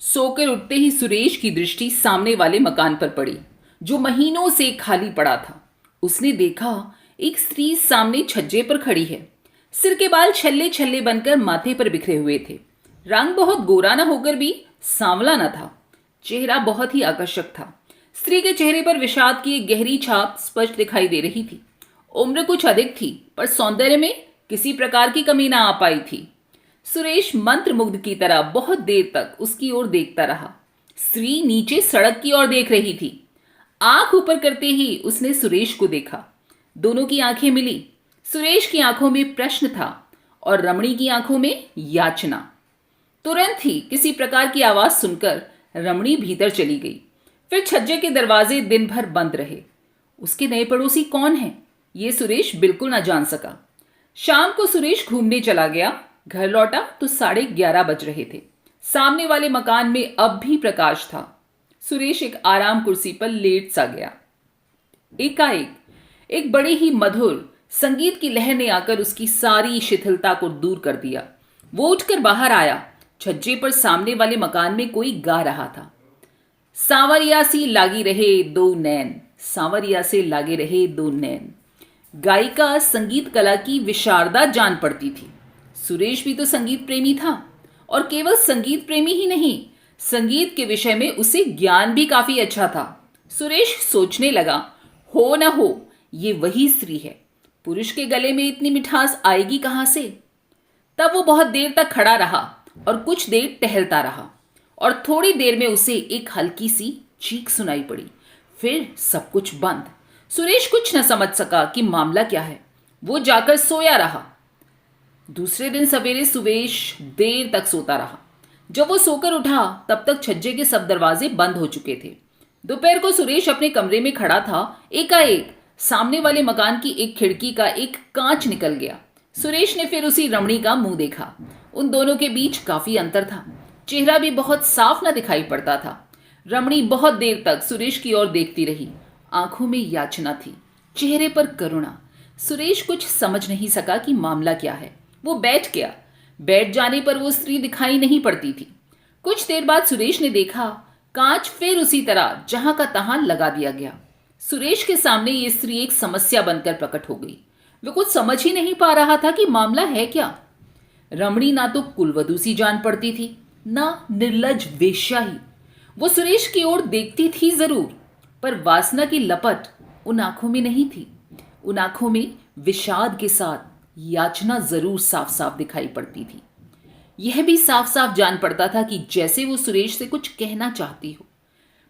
सोकर उठते ही सुरेश की दृष्टि सामने वाले मकान पर पड़ी, जो महीनों से खाली पड़ा था। उसने देखा एक स्त्री सामने छज्जे पर खड़ी है। सिर के बाल छल्ले छल्ले बनकर माथे पर बिखरे हुए थे। रंग बहुत गोरा न होकर भी सांवला न था। चेहरा बहुत ही आकर्षक था। स्त्री के चेहरे पर विषाद की एक गहरी छाप स्पष्ट दिखाई दे रही थी। उम्र कुछ अधिक थी, पर सौंदर्य में किसी प्रकार की कमी ना आ पाई थी। सुरेश मंत्रमुग्ध की तरह बहुत देर तक उसकी ओर देखता रहा। स्त्री नीचे सड़क की ओर देख रही थी। आंख ऊपर करते ही उसने सुरेश को देखा। दोनों की आंखें मिली। सुरेश की आंखों में प्रश्न था और रमणी की आंखों में याचना। तुरंत ही किसी प्रकार की आवाज सुनकर रमणी भीतर चली गई। फिर छज्जे के दरवाजे दिन भर बंद रहे। उसके नए पड़ोसी कौन हैं, ये सुरेश बिल्कुल ना जान सका। शाम को सुरेश घूमने चला गया। घर लौटा तो 11:30 बज रहे थे। सामने वाले मकान में अब भी प्रकाश था। सुरेश एक आराम कुर्सी पर लेट सा गया। एकाएक एक बड़े ही मधुर संगीत की लहर ने आकर उसकी सारी शिथिलता को दूर कर दिया। वो उठकर बाहर आया। छज्जे पर सामने वाले मकान में कोई गा रहा था। सांवरिया सी लागी रहे दो नैन, सांवरिया से लागे रहे दो नैन। गायिका संगीत कला की विशारदा जान पड़ती थी। सुरेश भी तो संगीत प्रेमी था, और केवल संगीत प्रेमी ही नहीं, संगीत के विषय में उसे ज्ञान भी काफी अच्छा था। सुरेश सोचने लगा, हो न हो ये वही स्त्री है। पुरुष के गले में इतनी मिठास आएगी कहां से। तब वो बहुत देर तक खड़ा रहा और कुछ देर टहलता रहा, और थोड़ी देर में उसे एक हल्की सी चीख सुनाई पड़ी। फिर सब कुछ बंद। सुरेश कुछ न समझ सका कि मामला क्या है। वो जाकर सोया रहा। दूसरे दिन सवेरे सुरेश देर तक सोता रहा। जब वो सोकर उठा तब तक छज्जे के सब दरवाजे बंद हो चुके थे। दोपहर को सुरेश अपने कमरे में खड़ा था। एकाएक सामने वाले मकान की एक खिड़की का एक कांच निकल गया। सुरेश ने फिर उसी रमणी का मुंह देखा। उन दोनों के बीच काफी अंतर था। चेहरा भी बहुत साफ न दिखाई पड़ता था। रमणी बहुत देर तक सुरेश की ओर देखती रही। आंखों में याचना थी, चेहरे पर करुणा। सुरेश कुछ समझ नहीं सका कि मामला क्या है। वो बैठ गया। बैठ जाने पर वो स्त्री दिखाई नहीं पड़ती थी। कुछ देर बाद सुरेश ने देखा, कांच फिर उसी तरह जहां का तहां लगा दिया गया। सुरेश के सामने ये स्त्री एक समस्या बनकर प्रकट हो गई। वो कुछ समझ ही नहीं पा रहा था कि मामला है क्या। रमणी ना तो कुलवधू सी जान पड़ती थी, ना निर्लज वेश्या ही। वो सुरेश की ओर देखती थी जरूर, पर वासना की लपट उन आंखों में नहीं थी। उन आंखों में विषाद के साथ याचना जरूर साफ साफ दिखाई पड़ती थी। यह भी साफ साफ जान पड़ता था कि जैसे वो सुरेश से कुछ कहना चाहती हो,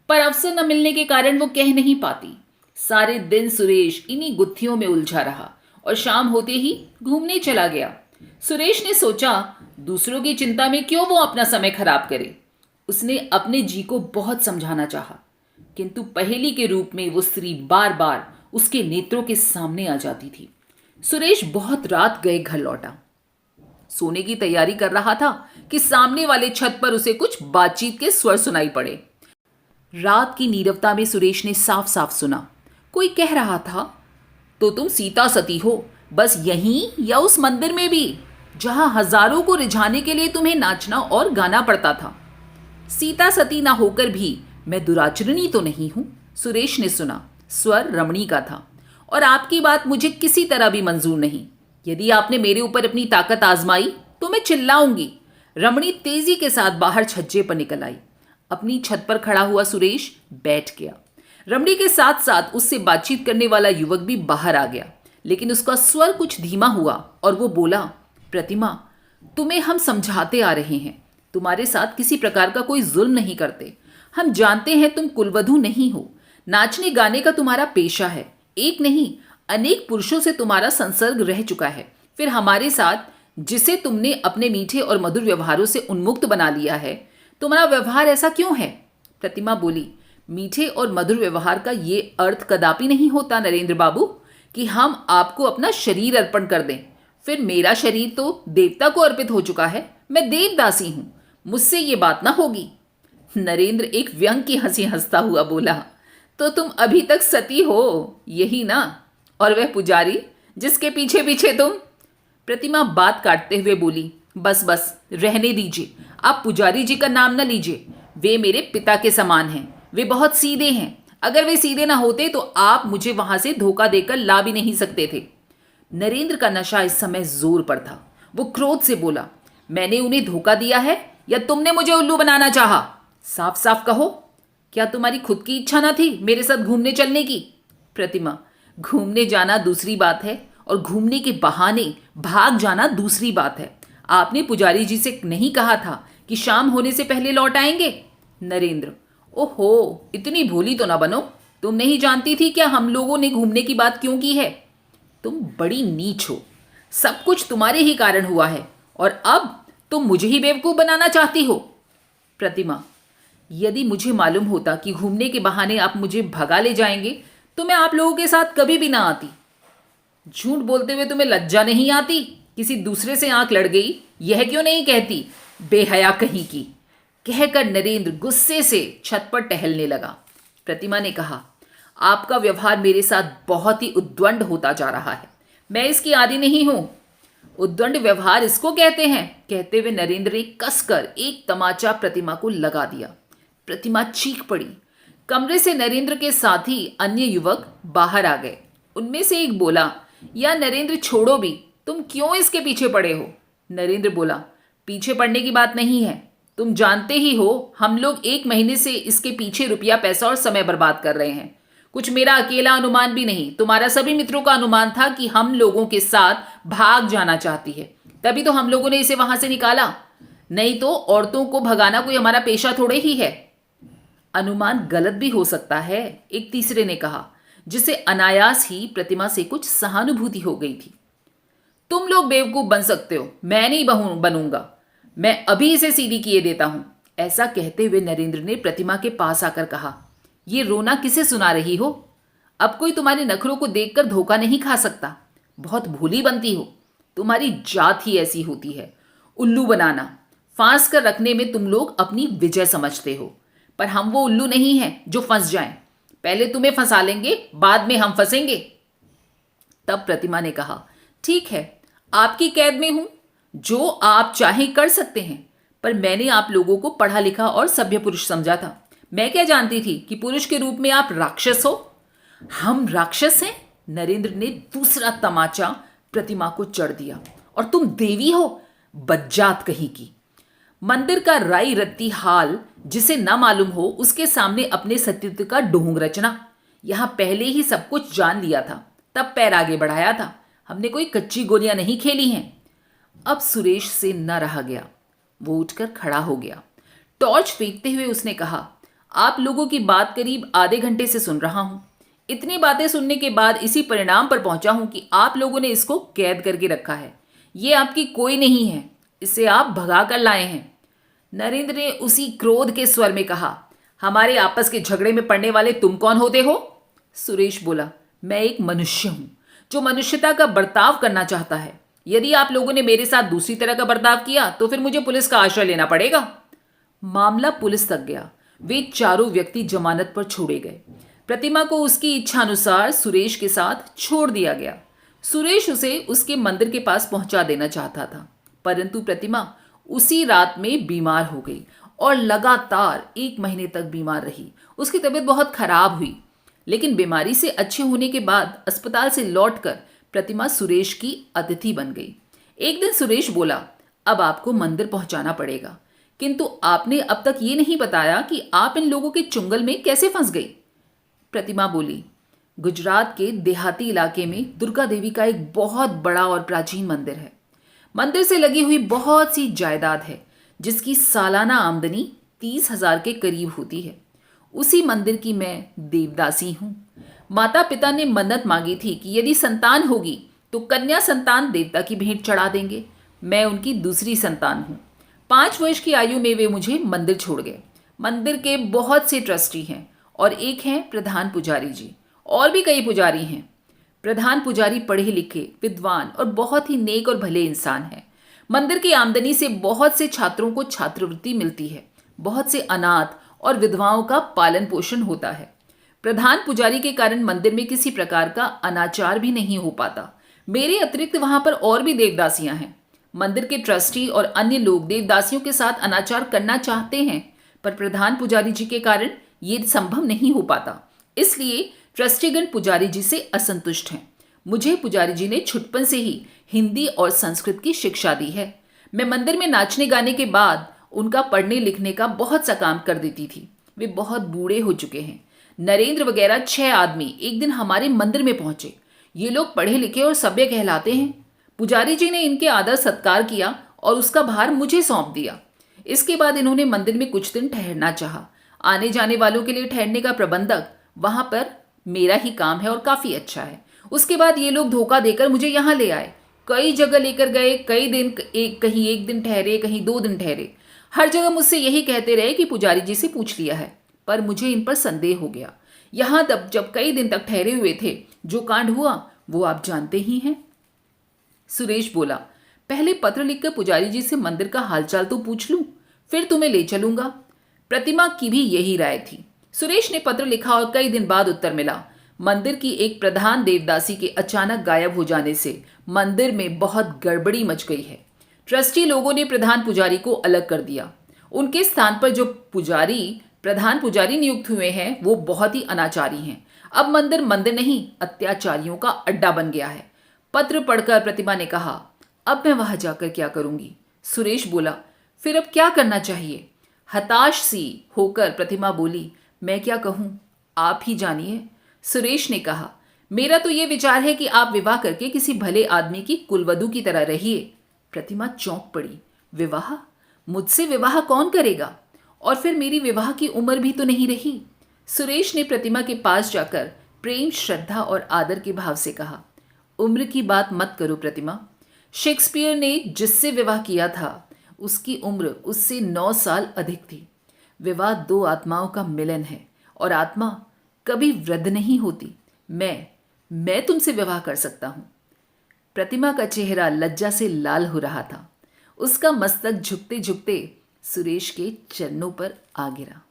पर अवसर न मिलने के कारण वो कह नहीं पाती। सारे दिन सुरेश इन्हीं गुत्थियों में उलझा रहा और शाम होते ही घूमने चला गया। सुरेश ने सोचा, दूसरों की चिंता में क्यों वो अपना समय खराब करे। उसने अपने जी को बहुत समझाना चाहा, किंतु पहेली के रूप में वो स्त्री बार बार उसके नेत्रों के सामने आ जाती थी। सुरेश बहुत रात गए घर लौटा। सोने की तैयारी कर रहा था कि सामने वाले छत पर उसे कुछ बातचीत के स्वर सुनाई पड़े। रात की नीरवता में सुरेश ने साफ साफ सुना, कोई कह रहा था, तो तुम सीता सती हो, बस यहीं या उस मंदिर में भी जहां हजारों को रिझाने के लिए तुम्हें नाचना और गाना पड़ता था। सीता सती ना होकर भी मैं दुराचरणी तो नहीं हूं, सुरेश ने सुना। स्वर रमणी का था। और आपकी बात मुझे किसी तरह भी मंजूर नहीं। यदि आपने मेरे ऊपर अपनी ताकत आजमाई तो मैं चिल्लाऊंगी। रमणी तेजी के साथ बाहर छज्जे पर निकल आई। अपनी छत पर खड़ा हुआ सुरेश बैठ गया। रमणी के साथ साथ उससे बातचीत करने वाला युवक भी बाहर आ गया, लेकिन उसका स्वर कुछ धीमा हुआ और वो बोला, प्रतिमा, तुम्हें हम समझाते आ रहे हैं, तुम्हारे साथ किसी प्रकार का कोई जुल्म नहीं करते। हम जानते हैं तुम कुलवधू नहीं हो। नाचने गाने का तुम्हारा पेशा है। एक नहीं, अनेक पुरुषों से तुम्हारा संसर्ग रह चुका है। फिर हमारे साथ, जिसे तुमने अपने मीठे और मधुर व्यवहारों से उन्मुक्त बना लिया है, तुम्हारा व्यवहार ऐसा क्यों है। प्रतिमा बोली, मीठे और मधुर व्यवहार का ये अर्थ कदापि नहीं होता नरेंद्र बाबू कि हम आपको अपना शरीर अर्पण कर दें। फिर मेरा शरीर तो देवता को अर्पित हो चुका है। मैं देवदासी हूं, मुझसे ये बात ना होगी। नरेंद्र एक व्यंग की हंसी हंसता हुआ बोला, तो तुम अभी तक सती हो, यही ना। और वह पुजारी जिसके पीछे पीछे तुम। प्रतिमा बात काटते हुए बोली, बस बस रहने दीजिए, आप पुजारी जी का नाम न लीजिए। वे मेरे पिता के समान हैं। वे बहुत सीधे हैं। अगर वे सीधे ना होते तो आप मुझे वहां से धोखा देकर ला भी नहीं सकते थे। नरेंद्र का नशा इस समय जोर पर था। वो क्रोध से बोला, मैंने उन्हें धोखा दिया है या तुमने मुझे उल्लू बनाना चाहा? साफ साफ कहो। क्या तुम्हारी खुद की इच्छा ना थी मेरे साथ घूमने चलने की? प्रतिमा, घूमने जाना दूसरी बात है और घूमने के बहाने भाग जाना दूसरी बात है। आपने पुजारी जी से नहीं कहा था कि शाम होने से पहले लौट आएंगे? नरेंद्र, ओहो, इतनी भोली तो ना बनो। तुम नहीं जानती थी क्या हम लोगों ने घूमने की बात क्यों की है? तुम बड़ी नीच हो। सब कुछ तुम्हारे ही कारण हुआ है और अब तुम मुझे ही बेवकूफ बनाना चाहती हो। प्रतिमा, यदि मुझे मालूम होता कि घूमने के बहाने आप मुझे भगा ले जाएंगे तो मैं आप लोगों के साथ कभी भी ना आती। झूठ बोलते हुए तुम्हें लज्जा नहीं आती? किसी दूसरे से आंख लड़ गई, यह क्यों नहीं कहती? बेहया कहीं की। कहकर नरेंद्र गुस्से से छत पर टहलने लगा। प्रतिमा ने कहा, आपका व्यवहार मेरे साथ बहुत ही उद्दंड होता जा रहा है। मैं इसकी आदी नहीं हूं। उद्दंड व्यवहार इसको कहते हैं। कहते हुए नरेंद्र ने कसकर एक तमाचा प्रतिमा को लगा दिया। प्रतिमा चीख पड़ी। कमरे से नरेंद्र के साथ ही अन्य युवक बाहर आ गए। उनमें से एक बोला, या नरेंद्र छोड़ो भी, तुम क्यों इसके पीछे पड़े हो? नरेंद्र बोला, पीछे पड़ने की बात नहीं है। तुम जानते ही हो हम लोग 1 महीने से इसके पीछे रुपया पैसा और समय बर्बाद कर रहे हैं। कुछ मेरा अकेला अनुमान भी नहीं, तुम्हारा सभी मित्रों का अनुमान था कि हम लोगों के साथ भाग जाना चाहती है। तभी तो हम लोगों ने इसे वहां से निकाला। नहीं तो औरतों को भगाना कोई हमारा पेशा थोड़े ही है। अनुमान गलत भी हो सकता है, एक तीसरे ने कहा, जिसे अनायास ही प्रतिमा से कुछ सहानुभूति हो गई थी। तुम लोग बेवकूफ बन सकते हो, मैं नहीं बनूंगा। मैं अभी इसे सीधी किए देता हूं। ऐसा कहते हुए नरेंद्र ने प्रतिमा के पास आकर कहा, ये रोना किसे सुना रही हो? अब कोई तुम्हारे नखरों को देखकर धोखा नहीं खा सकता। बहुत भोली बनती हो। तुम्हारी जात ही ऐसी होती है, उल्लू बनाना। फांस कर रखने में तुम लोग अपनी विजय समझते हो, पर हम वो उल्लू नहीं हैं जो फंस जाएं। पहले तुम्हें फंसा लेंगे, बाद में हम फंसेंगे। तब प्रतिमा ने कहा, ठीक है, आपकी कैद में हूं, जो आप चाहें कर सकते हैं। पर मैंने आप लोगों को पढ़ा लिखा और सभ्य पुरुष समझा था। मैं क्या जानती थी कि पुरुष के रूप में आप राक्षस हो? हम राक्षस हैं? नरेंद्र ने दूसरा तमाचा प्रतिमा को चढ़ दिया। और तुम देवी हो, बज्जात कहीं की। मंदिर का राई रत्ती हाल जिसे न मालूम हो उसके सामने अपने सतीत्व का ढोंग रचना। यहां पहले ही सब कुछ जान लिया था, तब पैर आगे बढ़ाया था। हमने कोई कच्ची गोलियां नहीं खेली हैं। अब सुरेश से न रहा गया। वो उठकर खड़ा हो गया। टॉर्च फेंकते हुए उसने कहा, आप लोगों की बात करीब आधे घंटे से सुन रहा हूं। इतनी बातें सुनने के बाद इसी परिणाम पर पहुंचा हूं कि आप लोगों ने इसको कैद करके रखा है। ये आपकी कोई नहीं है, इसे आप भगा कर लाए हैं। नरेंद्र ने उसी क्रोध के स्वर में कहा, हमारे आपस के झगड़े में पड़ने वाले तुम कौन होते हो? सुरेश बोला, मैं एक मनुष्य हूं जो मनुष्यता का बर्ताव करना चाहता है। यदि आप लोगों ने मेरे साथ दूसरी तरह का बर्ताव किया तो फिर मुझे पुलिस का आश्रय लेना पड़ेगा। मामला पुलिस तक गया। वे चारों व्यक्ति जमानत पर छोड़े गए। प्रतिमा को उसकी इच्छा अनुसार सुरेश के साथ छोड़ दिया गया। सुरेश उसे उसके मंदिर के पास पहुंचा देना चाहता था, परंतु प्रतिमा उसी रात में बीमार हो गई और लगातार 1 महीने तक बीमार रही। उसकी तबीयत बहुत खराब हुई, लेकिन बीमारी से अच्छे होने के बाद अस्पताल से लौटकर प्रतिमा सुरेश की अतिथि बन गई। एक दिन सुरेश बोला, अब आपको मंदिर पहुंचाना पड़ेगा, किंतु आपने अब तक ये नहीं बताया कि आप इन लोगों के चुंगल में कैसे फंस गई। प्रतिमा बोली, गुजरात के देहाती इलाके में दुर्गा देवी का एक बहुत बड़ा और प्राचीन मंदिर है। मंदिर से लगी हुई बहुत सी जायदाद है, जिसकी सालाना आमदनी 30,000 के करीब होती है। उसी मंदिर की मैं देवदासी हूं। माता पिता ने मन्नत मांगी थी कि यदि संतान होगी तो कन्या संतान देवता की भेंट चढ़ा देंगे। मैं उनकी दूसरी संतान हूं। 5 वर्ष की आयु में वे मुझे मंदिर छोड़ गए। मंदिर के बहुत से ट्रस्टी हैं और एक हैं प्रधान पुजारी जी, और भी कई पुजारी हैं। प्रधान पुजारी पढ़े लिखे, विद्वान और बहुत ही नेक और भले इंसान हैं। मंदिर की आमदनी से बहुत से छात्रों को छात्रवृत्ति मिलती है। बहुत से अनाथ और विधवाओं का पालन पोषण होता है। प्रधान पुजारी के कारण मंदिर में किसी प्रकार का अनाचार भी नहीं हो पाता। मेरे अतिरिक्त वहां पर और भी देवदासियां हैं। मंदिर के ट्रस्टी और अन्य लोग देवदासियों के साथ अनाचार करना चाहते हैं, पर प्रधान पुजारी जी के कारण ये संभव नहीं हो पाता। इसलिए ट्रस्टीगण पुजारी जी से असंतुष्ट हैं। मुझे पुजारी जी ने छुटपन से ही हिंदी और संस्कृत की शिक्षा दी है। मैं मंदिर में नाचने गाने के बाद उनका पढ़ने लिखने का बहुत सा काम कर देती थी। वे बहुत बूढ़े हो चुके हैं। नरेंद्र वगैरह 6 आदमी एक दिन हमारे मंदिर में पहुंचे। ये लोग पढ़े लिखे और सभ्य कहलाते हैं। पुजारी जी ने इनके आदर सत्कार किया और उसका भार मुझे सौंप दिया। इसके बाद इन्होंने मंदिर में कुछ दिन ठहरना चाहा। आने जाने वालों के लिए ठहरने का प्रबंधक वहां पर मेरा ही काम है और काफी अच्छा है। उसके बाद ये लोग धोखा देकर मुझे यहाँ ले आए। कई जगह लेकर गए, कई दिन कहीं एक दिन ठहरे, कहीं 2 दिन ठहरे। हर जगह मुझसे यही कहते रहे कि पुजारी जी से पूछ लिया है, पर मुझे इन पर संदेह हो गया। यहाँ तब जब कई दिन तक ठहरे हुए थे, जो कांड हुआ वो आप जानते ही हैं। सुरेश बोला, पहले पत्र लिखकर पुजारी जी से मंदिर का हालचाल तो पूछ लूं, फिर तुम्हें ले चलूंगा। प्रतिमा की भी यही राय थी। सुरेश ने पत्र लिखा और कई दिन बाद उत्तर मिला। मंदिर की एक प्रधान देवदासी के अचानक गायब हो जाने से मंदिर में बहुत गड़बड़ी मच गई है। ट्रस्टी लोगों ने प्रधान पुजारी को अलग कर दिया। उनके स्थान पर जो प्रधान पुजारी नियुक्त हुए हैं वो बहुत ही अनाचारी हैं। अब मंदिर मंदिर नहीं, अत्याचारियों का अड्डा बन गया है। पत्र पढ़कर प्रतिमा ने कहा, अब मैं वहां जाकर क्या करूंगी? सुरेश बोला, फिर अब क्या करना चाहिए? हताश सी होकर प्रतिमा बोली, मैं क्या कहूं, आप ही जानिए। सुरेश ने कहा, मेरा तो ये विचार है कि आप विवाह करके किसी भले आदमी की कुलवधू की तरह रहिए। प्रतिमा चौंक पड़ी, विवाह? मुझसे विवाह कौन करेगा? और फिर मेरी विवाह की उम्र भी तो नहीं रही। सुरेश ने प्रतिमा के पास जाकर प्रेम, श्रद्धा और आदर के भाव से कहा, उम्र की बात मत करो प्रतिमा। शेक्सपियर ने जिससे विवाह किया था उसकी उम्र उससे 9 साल अधिक थी। विवाह 2 आत्माओं का मिलन है और आत्मा कभी वृद्ध नहीं होती। मैं तुमसे विवाह कर सकता हूं। प्रतिमा का चेहरा लज्जा से लाल हो रहा था। उसका मस्तक झुकते झुकते सुरेश के चरणों पर आ गिरा।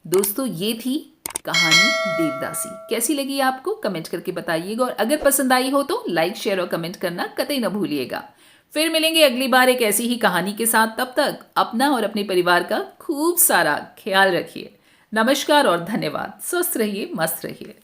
दोस्तों, ये थी कहानी देवदासी। कैसी लगी आपको कमेंट करके बताइएगा, और अगर पसंद आई हो तो लाइक, शेयर और कमेंट करना कतई न भूलिएगा। फिर मिलेंगे अगली बार एक ऐसी ही कहानी के साथ। तब तक अपना और अपने परिवार का खूब सारा ख्याल रखिए। नमस्कार और धन्यवाद। स्वस्थ रहिए, मस्त रहिए।